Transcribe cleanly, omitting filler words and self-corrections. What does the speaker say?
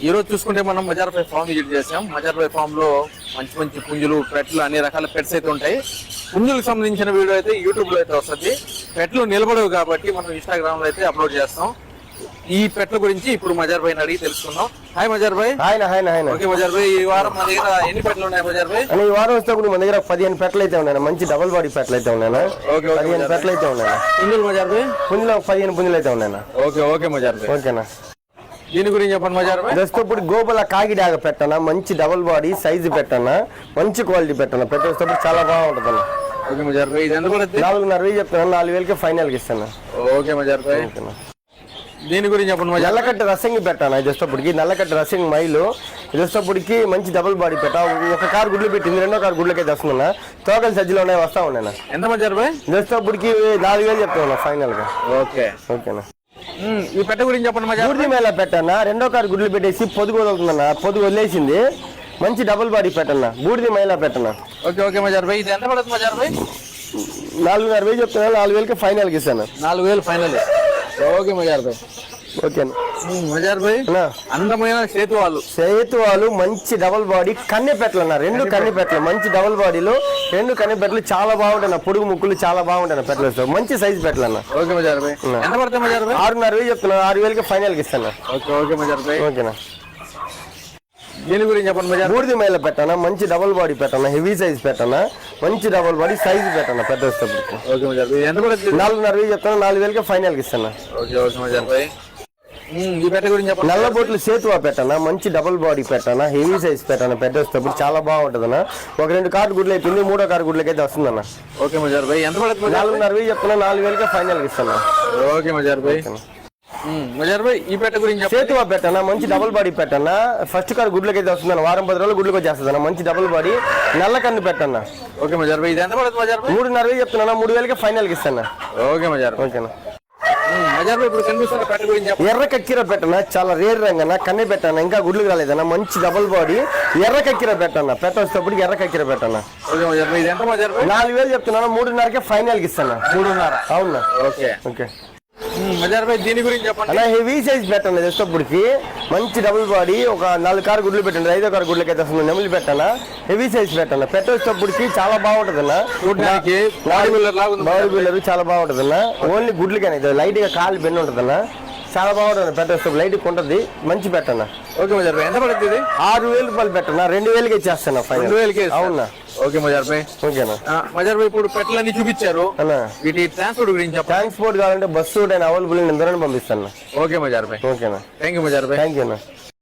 ఈ రోజు చూసుకుంటే మనం మజార్పై ఫామ్ విజిట్ చేసాం. మజార్పై ఫామ్ లో మంచి మంచి పుంజులు, పెట్లు, అన్ని రకాల పెట్స్ అయితే ఉంటాయి. పుంజులకు సంబంధించిన వీడియో అయితే యూట్యూబ్ లో అయితే వస్తుంది. పెట్లు నిలబడవు కాబట్టి మనం ఇన్స్టాగ్రామ్ లో అయితే అప్లోడ్ చేస్తాం. ఈ పెట్ల గురించి ఇప్పుడు మజార్ భాయ్ అడిగి తెలుసుకుందాం. హాయ్ మజార్ భాయ్. ఓకే మజార్ భాయ్, ఈ వారం మన దగ్గర ఎన్ని పెట్లు ఉన్నాయి మజార్ భాయ్? ఈ వారం వస్తే మన దగ్గర 15 పెట్లు అయితే ఉన్నాయి. మంచి డబుల్ బాడీ పెట్లు అయితే ఉన్నాయి. 15 పెట్లు అయితే ఉన్నాయి. పుంజులు మజార్ భాయ్? పుంజులు 15 పుంజులు అయితే ఉన్నాయి. ఓకే మజార్ భాయ్. ఓకేనా. దీని గురించి చెప్పండి మజార్ భాయ్. దస్తప్పుడు గోబల కాకిడాగ పెట్టనా, మంచి డబుల్ బాడీ సైజు పెట్టనా, మంచి క్వాలిటీ పెట్టనా. పెట్టేటప్పుడు చాలా బాగుంటుంది అన్న. ఓకే మజార్ భాయ్, ఇది ఎంత పడుతుంది? 4.5 చెప్తాను, 4,000కి ఫైనల్కి ఇస్తాను. ఓకే మజార్ భాయ్. దీని గురించి చెప్పండి. నల్లకట్ట రసింగ్ పెట్టాను. ఇదొస్తప్పటికి నల్లకట్ట రసింగ్ మైలు. ఇదొస్తప్పటికి మంచి డబుల్ బాడీ పెట్టా. ఒక కారు గుడ్లు పెట్టింది, రెండో కారు గుడ్లకైతే వస్తున్నా. తోకలు సజ్జలు ఉన్నాయి, వస్తా ఉన్నాయి. ఎంత మజార్ భాయ్? ఇదొస్తప్పటికి 4,000 చెప్తాను ఫైనల్ గా. ఓకేనా. ఈ పెట్ట గురించి చెప్పండి మజార్. గుడ్డి మేళ పెట్టానా, రెండో కారు గుడ్లు పెట్టేసి పొదుగు వదులుతుందన్నా. పొదుగు వదిలేసింది. మంచి డబుల్ బాడీ పెట్టన్నా, బూడిది మైలా పెట్టనా. ఓకే మజార్ భాయ్, ఇది ఎంత పడుతుంది మజార్ భాయ్? 4,500 చెప్తున్నా, 4,000కి ఫైనల్కి ఇస్తాను. 4,000 ఫైనల్. ఓకే మజార్ భాయ్. ఓకేనా మజార్ భాయ్. అందమైన సేతువాలు మంచి డబుల్ బాడీ కన్నె పెట్టలన్నా. 2 కన్నె పెట్టలు మంచి డబుల్ బాడీలో 2 కన్నె పెట్టలు చాలా బాగుంటాయి. పొడుగు ముక్కులు చాలా బాగుంటాయి. పెట్టలు మంచి సైజు పెట్టలన్నా. ఓకే మజార్ భాయ్. ఎంత పడుతుంది మజార్ భాయ్? 6,500 చెప్తున్నా, 6,000కి ఫైనల్కి ఇస్తాను. ఓకే మజార్ భాయ్. ఓకేనా. దీని గురించి చెప్పండి మజార్. బూడిది మైల పెట్టానా, మంచి డబుల్ బాడీ పెట్టానా, హెవీ సైజ్ పెట్టానా, మంచి డబుల్ బాడీ సైజ్ పెట్టానా. పెద్ద వస్తేప్పుడు. ఓకే మజార్ భాయ్. ఎంత పడుతుంది? 4,500 చెప్తాను, 4,000కి ఫైనల్కి ఇస్తాను. ఓకే మజార్ భాయ్. ఈ పెట్ట గురించి చెప్పండి. నల్ల బొట్లు సేతువా పెట్టానా, మంచి డబుల్ బాడీ పెట్టానా, హెవీ సైజ్ పెట్టానా. పెద్ద వస్తేప్పుడు చాలా బాగుంటుందన్న. ఒక 2 కారు గుడ్లు అయిపోయింది, 3వ కారు గుడ్లకైతే వస్తుందన్న. ఓకే మజార్ భాయ్. ఎంత పడుతుంది? 4,500 చెప్తున్నా, 4,000కి ఫైనల్కి ఇస్తాను. ఓకే మజార్ భాయ్. మజార్ భాయ్, ఈ పెట్ట గురించి సేతువా పెట్టానా, మంచి డబుల్ బాడీ పెట్టానా. ఫస్ట్ కారు గుడ్లకైతే వస్తుందన్న. వారం 10 రోజులు గుడ్లకు వచ్చేస్తుందన్న. మంచి డబుల్ బాడీ నల్ల కన్ను పెట్టన్నా. ఓకే మజార్ భాయ్. ఇది ఎంత పడుతుంది మజార్ భాయ్? 3,500 చెప్తున్నా, 3,000కి ఫైనల్కి ఇస్తాను. ఓకే మజార్. ఓకేనా. మజార్ భాయ్, ఇప్పుడు కనిపిస్తున్న పెట్ట గురించి ఎర్ర కక్కిర పెట్టనా, చాలా రేర్ రంగన కన్నే పెట్టానా. ఇంకా గుడ్లు కాలేదన్నా. మంచి డబుల్ బాడీ ఎర్ర కక్కిర పెట్టన్నా. పెట్ట వచ్చేటప్పుడు ఎర్ర కక్కిర పెట్టన్నా. ఓకే మజార్ భాయ్. ఇది ఎంత మజార్ భాయ్? 4,000 చెప్తున్నాను, 3,500కి ఫైనల్కి ఇస్తాను. 3,500. అవునా. ఓకే మజార్ భాయ్. దీని గురించి చెప్పండి. అలా హెవీ సైజ్ పెట్టండి. వచ్చేటప్పటికి మంచి డబుల్ బాడీ ఒక 4 కారు గుడ్లు పెట్టండి. 5వ కారు గుడ్లకైతే వస్తుంది. నెమలి పెట్టానా, హెవీ సైజ్ పెట్టాను. పెట్ట వచ్చేటప్పటికి చాలా బాగుంటుంది అన్న. బాడీ బిల్డర్ చాలా బాగుంటుంది అన్న. ఓన్లీ గుడ్లకైనా ఇది లైట్ గా కాలు బెండ్ ఉంటుంది అన్న. చాలా బాగుంటుంది. పెట్ట వస్తే లైట్ ఉంటుంది. మంచి పెట్టన్నా. ఓకే మజార్ భాయ్. ఎంత పడుతుంది? 6,000 రూపాయలు పెట్టనా, 2,000కి ఇచ్చేస్తాను. 2,000కి. అవునా. ఓకే మజార్ భాయ్. ఓకేనా. మజార్ భాయ్, ఇప్పుడు పెట్టలన్నీ చూపించారు. వీటి ట్రాన్స్పోర్ట్ గురించి చెప్పండి. ట్రాన్స్పోర్ట్ కావాలంటే బస్సు అవైలబుల్ నేను పంపిస్తాను. ఓకే మజార్ భాయ్. ఓకేనా. Thank you Mazhar Bhai. Thank you అన్న.